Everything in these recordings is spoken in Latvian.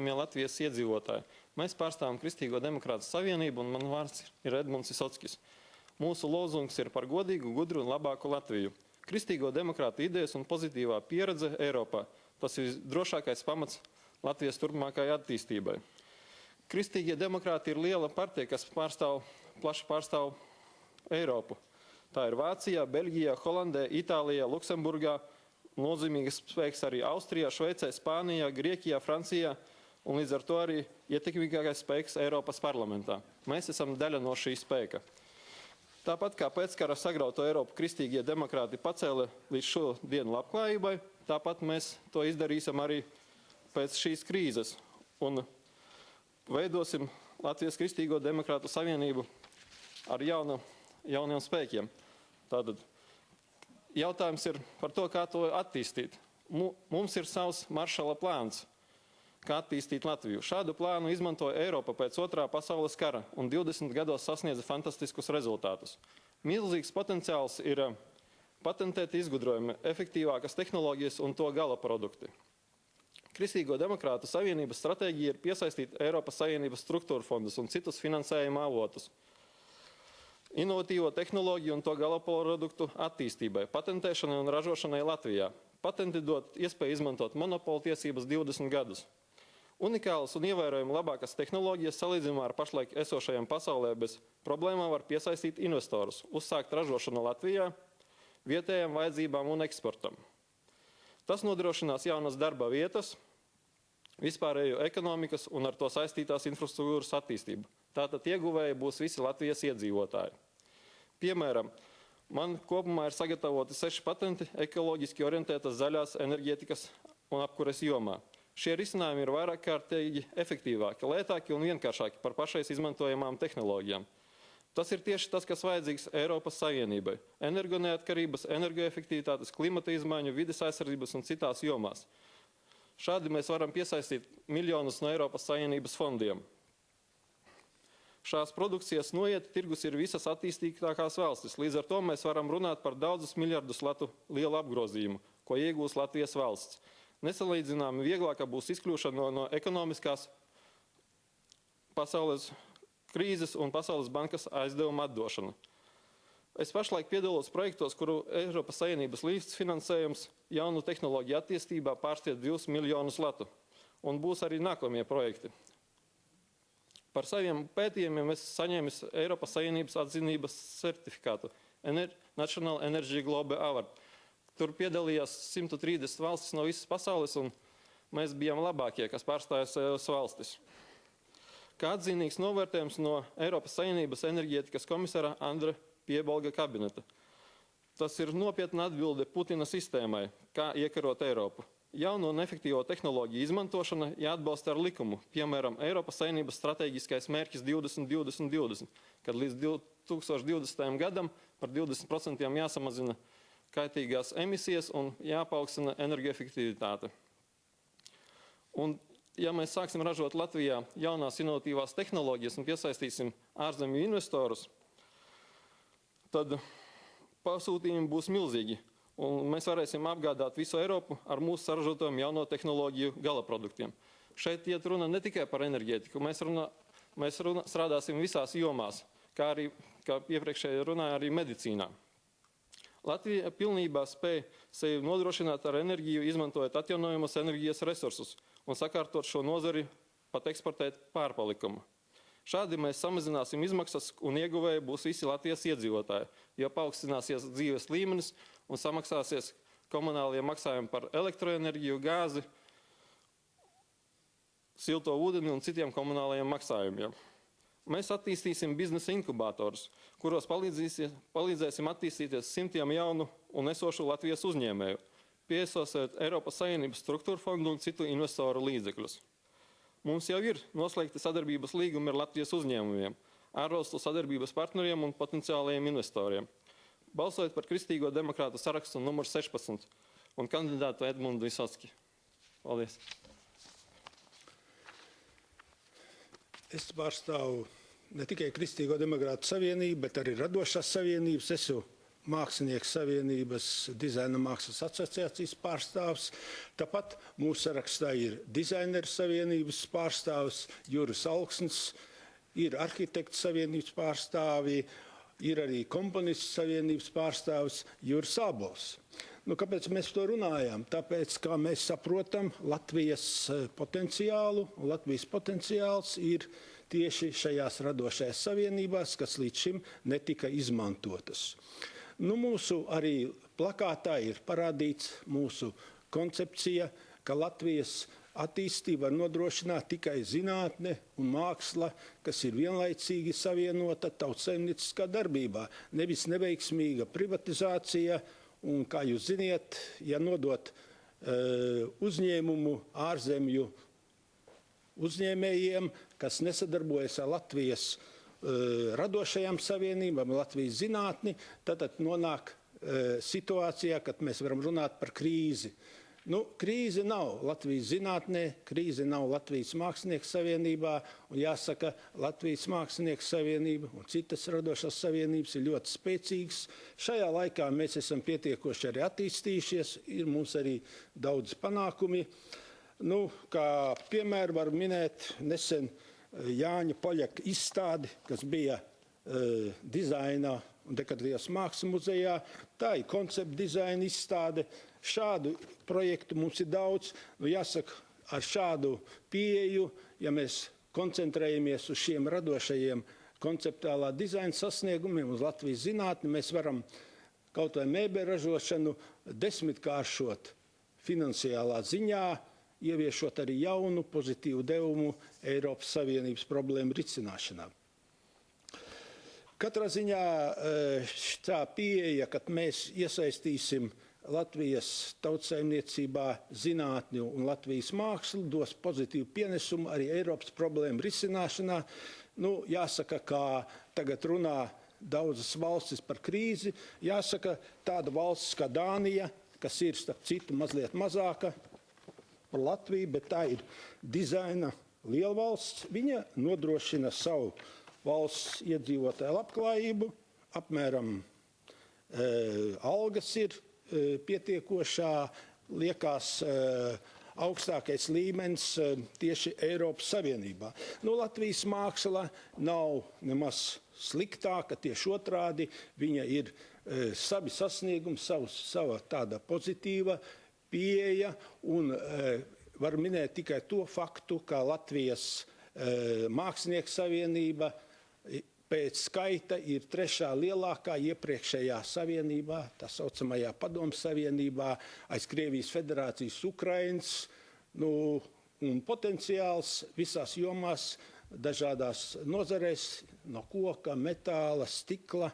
Latvijas iedzīvotāji. Mēs pārstāvam Kristīgo demokrātu savienību, un man vārds ir Edmunds Visockis. Mūsu lozungs ir par godīgu, gudru un labāku Latviju. Kristīgo demokrātu idejas un pozitīvā pieredze Eiropā. Tas ir drošākais pamats Latvijas turpmākajai attīstībai. Kristīgie demokrāti ir liela partija, kas plaši pārstāv Eiropu. Tā ir Vācijā, Beļģijā, Holandē, Itālijā, Luksemburgā, nozīmīgs spēks arī Austrijā, Šveicē, Spānijā, Grieķijā, Francijā un līdz ar to arī ietekmīgākais spēks Eiropas parlamentā. Mēs esam daļa no šī spēka. Tāpat kā pēckara sagrauto Eiropu kristīgie demokrāti pacēla līdz šo dienu labklājībai, tāpat mēs to izdarīsim arī pēc šīs krīzes un veidosim Latvijas Kristīgo demokrātu savienību ar jauniem spēkiem. Tātad jautājums ir par to, kā to attīstīt. Mums ir savs Maršala plāns, kā attīstīt Latviju. Šādu plānu izmantoja Eiropa pēc Otrā pasaules kara un 20 gados sasniedza fantastiskus rezultātus. Milzīgs potenciāls ir patentēti izgudrojumi, efektīvākas tehnoloģijas un to gala produkti. Kristīgo demokrātu savienības stratēģija ir piesaistīt Eiropas Savienības struktūra fondus un citus finansējuma avotus. Inovatīvo tehnoloģiju un to gala produktu attīstībai, patentēšanai un ražošanai Latvijā. Patenti dod iespēju izmantot monopolu tiesības 20 gadus. Unikālas un ievērojami labākas tehnoloģijas salīdzinājumā ar pašlaik esošajām pasaulē bez problēmām var piesaistīt investorus, uzsākt ražošanu Latvijā, vietējām vajadzībām un eksportam. Tas nodrošinās jaunas darba vietas, vispārējo ekonomikas un ar to saistītās infrastruktūras attīstību. Tātad ieguvēji būs visi Latvijas iedzīvotāji. Piemēram, man kopumā ir sagatavoti 6 patenti ekoloģiski orientētas zaļās enerģētikas un apkures jomā. Šie risinājumi ir vairāk kārtīgi efektīvāki, lētāki un vienkāršāki par pašais izmantojamām tehnoloģijām. Tas ir tieši tas, kas vajadzīgs Eiropas Savienībai – energoneatkarības, energoefektivitātes, klimata izmaiņu, vides aizsardzības un citās jomās. Šādi mēs varam piesaistīt miljonus no Eiropas Savienības fondiem. Šās produkcijas noiet tirgus ir visas attīstītākās valstis. Līdz ar to mēs varam runāt par daudzus miljardus latu lielu apgrozījumu, ko iegūs Latvijas valsts. Nesalīdzināmi vieglāka būs izkļūšana no ekonomiskās pasaules krīzes un Pasaules bankas aizdevuma atdošana. Es pašlaik piedalos projektos, kuru Eiropas Savienības līdzfinansējums jaunu tehnoloģiju attīstībā pārsniedz 2 miljonus latu. Un būs arī nākamie projekti. Par saviem pētījumiem es saņēmu Eiropas Savienības atzinības certifikātu National Energy Globe Award. Tur piedalījās 130 valstis no visas pasaules, un mēs bijām labākie, kas pārstāja savas valstis. Kā atzīmīgs novērtējums no Eiropas Savienības enerģētikas komisāra Andra Piebalga kabineta. Tas ir nopietna atbilde Putina sistēmai, kā iekarot Eiropu. Jaunu un efektīvo tehnoloģiju izmantošana jāatbalsta ar likumu, piemēram, Eiropas Savienības stratēģiskais mērķis 20-20-20, kad līdz 2020. gadam par 20% jāsamazina kaitīgās emisijas un jāpaukstina energoefektivitāte. Un, ja mēs sāksim ražot Latvijā jaunās inovatīvās tehnoloģijas un piesaistīsim ārzemju investorus, tad pasūtījumi būs milzīgi. Un mēs varēsim apgādāt visu Eiropu ar mūsu saražotajiem jauno tehnoloģiju galaproduktiem. Šeit iet runa ne tikai par enerģētiku, mēs strādāsim visās jomās, kā iepriekšēji runāja arī medicīnā. Latvija pilnībā spēj sevi nodrošināt ar enerģiju, izmantojot atjaunojamos enerģijas resursus un sakārtot šo nozari pat eksportēt pārpalikumu. Šādi mēs samazināsim izmaksas un ieguvēji būs visi Latvijas iedzīvotāji, jo paaugstināsies dzīves līmenis un samaksāsies komunālie maksājumi par elektroenerģiju, gāzi, silto ūdeni un citiem komunālajiem maksājumiem. Mēs attīstīsim biznesa inkubatorus, kuros palīdzēsim attīstīties simtiem jaunu un esošu Latvijas uzņēmēju, piesaistot Eiropas Savienības struktūra fondu un citu investoru līdzekļus. Mums jau ir noslēgti sadarbības līgumi ar Latvijas uzņēmumiem, ārvalstu sadarbības partneriem un potenciālajiem investoriem. Balsojot par Kristīgo demokrātu sarakstu numur 16 un kandidātu Edmundu Visocki. Paldies! Es pārstāvu ne tikai Kristīgo demokrātu savienību, bet arī radošās savienības. Esmu Mākslinieku savienības dizaina mākslas asociācijas pārstāvs. Tāpat mūsu sarakstā ir dizaineru savienības pārstāvs Juris Alksnis, ir arhitektu savienības pārstāvji, ir arī komponistu savienības pārstāvs Juris Ābols. Kāpēc mēs to runājam? Tāpēc, kā mēs saprotam Latvijas potenciālu, un Latvijas potenciāls ir tieši šajās radošajās savienībās, kas līdz šim netika izmantotas. Mūsu arī plakātā ir parādīts mūsu koncepcija, ka Latvijas attīstību var nodrošināt tikai zinātne un māksla, kas ir vienlaicīgi savienota tautsaimnieciskā darbībā, nevis neveiksmīga privatizācija. Un, kā jūs ziniet, ja nodot uzņēmumu ārzemju uzņēmējiem, kas nesadarbojas ar Latvijas radošajām savienībām, Latvijas zinātni, tad nonāk situācijā, kad mēs varam runāt par krīzi. Krīze nav Latvijas zinātnē, krīze nav Latvijas mākslinieku savienībā, un jāsaka, Latvijas mākslinieku savienība un citas radošās savienības ir ļoti spēcīgas. Šajā laikā mēs esam pietiekoši arī attīstījušies, ir mums arī daudz panākumi. Kā piemēru var minēt nesen Jāņa Poļaka izstādi, kas bija dizaina un dekoratīvās mākslas muzejā. Tā ir koncepta dizaina izstāde. Šādu projektu mums ir daudz. Jāsaka, ar šādu pieeju, ja mēs koncentrējamies uz šiem radošajiem konceptuālā dizaina sasniegumiem, uz Latvijas zinātni, mēs varam kaut vai mēbeļu ražošanu 10-kāršot finansiālā ziņā, ieviešot arī jaunu pozitīvu devumu Eiropas Savienības problēmu risināšanā. Katrā ziņā tā pieeja, kad mēs iesaistīsim Latvijas tautsaimniecībā zinātni un Latvijas mākslu, dos pozitīvu pienesumu arī Eiropas problēmu risināšanā. Jāsaka, kā tagad runā daudzas valstis par krīzi, jāsaka, tāda valsts kā Dānija, kas ir, starp citu, mazliet mazāka par Latviju, bet tā ir dizaina lielvalsts. Viņa nodrošina savu valsts iedzīvotāju labklājību, apmēram algas ir pietiekošā, liekas augstākais līmenis tieši Eiropas Savienībā. Latvijas māksla nav nemaz sliktāka, tieši otrādi, viņa ir savi sasniegumi, sava tāda pozitīva pieeja, un var minēt tikai to faktu, ka Latvijas mākslinieku savienība pēc skaita ir trešā lielākā iepriekšējā savienībā, tā saucamajā Padomu savienībā, aiz Krievijas Federācijas, Ukrainas, un potenciāls visās jomās, dažādās nozarēs, no koka, metāla, stikla,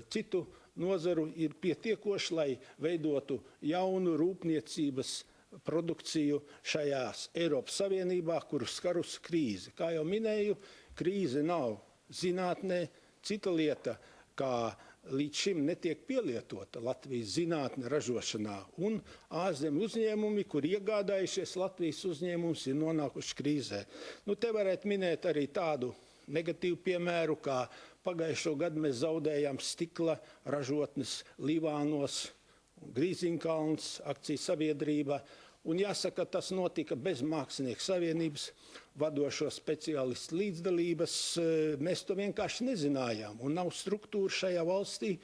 citu nozaru ir pietiekoši, lai veidotu jaunu rūpniecības produkciju šajās Eiropas Savienībā, kuras skarus krīze. Kā jau minēju, krīze nav zinātnē. Cita lieta, kā līdz šim netiek pielietota Latvijas zinātne ražošanā, un ārzemju uzņēmumi, kur iegādājušies Latvijas uzņēmumus, ir nonākuši krīzē. Te varētu minēt arī tādu negatīvu piemēru, kā pagājušo gadu mēs zaudējām stikla ražotnes Līvānos, Grīziņkalns, akciju sabiedrība. Un jāsaka, tas notika bez Mākslinieku savienības vadošo speciālistu līdzdalības. Mēs to vienkārši nezinājām, un nav struktūra šajā valstī,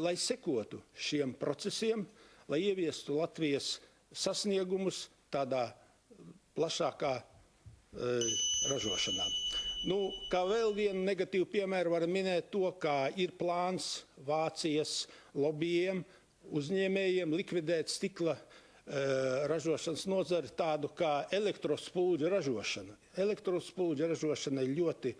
lai sekotu šiem procesiem, lai ieviestu Latvijas sasniegumus tādā plašākā ražošanā. Kā vēl vienu negatīvu piemēru var minēt to, kā ir plāns Vācijas lobbyiem, uzņēmējiem likvidēt stikla ražošanas nozari, tādu kā elektrospulģu ražošana. Elektrospulģu ražošana ir ļoti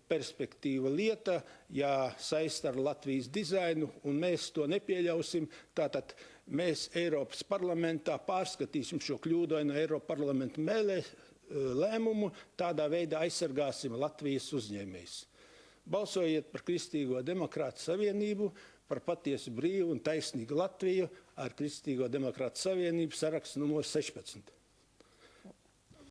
perspektīva lieta, jāsaista ar Latvijas dizainu, un mēs to nepieļausim. Tātad mēs Eiropas parlamentā pārskatīsim šo kļūdaino Eiropas parlamenta lēmumu, tādā veidā aizsargāsim Latvijas uzņēmējus. Balsojiet par Kristīgo demokrātu savienību, par patiesu brīvu un taisnīgu Latviju ar Kristīgo demokrātu savienību sarakstu numur 16.